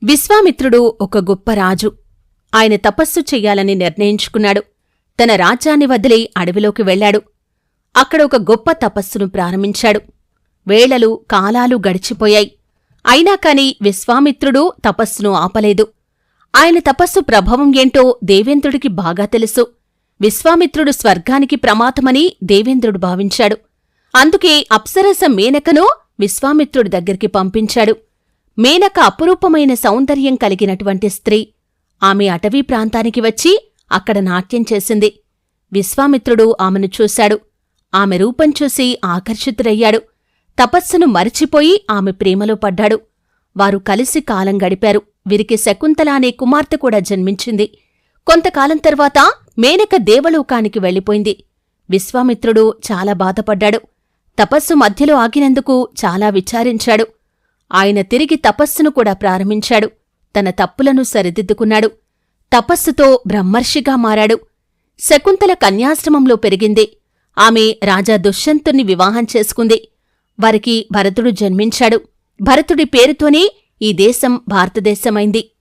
విశ్వామిత్రుడు ఒక గొప్ప రాజు. ఆయన తపస్సు చెయ్యాలని నిర్ణయించుకున్నాడు. తన రాజ్యాన్ని వదిలి అడవిలోకి వెళ్లాడు. అక్కడ ఒక గొప్ప తపస్సును ప్రారంభించాడు. వేళలు కాలాలు గడిచిపోయాయి. అయినా కాని విశ్వామిత్రుడు తపస్సును ఆపలేదు. ఆయన తపస్సు ప్రభావం ఏంటో దేవేంద్రుడికి బాగా తెలుసు. విశ్వామిత్రుడు స్వర్గానికి ప్రమాదమని దేవేంద్రుడు భావించాడు. అందుకే అప్సరస మేనకను విశ్వామిత్రుడి దగ్గరికి పంపించాడు. మేనక అపురూపమైన సౌందర్యం కలిగినటువంటి స్త్రీ. ఆమె అటవీ ప్రాంతానికి వచ్చి అక్కడ నాట్యం చేసింది. విశ్వామిత్రుడు ఆమెను చూశాడు. ఆమె రూపం చూసి ఆకర్షితుడయ్యాడు. తపస్సును మరిచిపోయి ఆమె ప్రేమలో పడ్డాడు. వారు కలిసి కాలం గడిపారు. వీరికి శకుంతల అనే కుమార్తె కూడా జన్మించింది. కొంతకాలం తర్వాత మేనక దేవలోకానికి వెళ్ళిపోయింది. విశ్వామిత్రుడు చాలా బాధపడ్డాడు. తపస్సు మధ్యలో ఆగినందుకు చాలా విచారించాడు. ఆయన తిరిగి తపస్సును కూడా ప్రారంభించాడు. తన తప్పులను సరిదిద్దుకున్నాడు. తపస్సుతో బ్రహ్మర్షిగా మారాడు. శకుంతల కన్యాశ్రమంలో పెరిగింది. ఆమె రాజా దుష్యంతుణ్ణి వివాహం చేసుకుంది. వారికి భరతుడు జన్మించాడు. భరతుడి పేరుతోనే ఈ దేశం భారతదేశమైంది.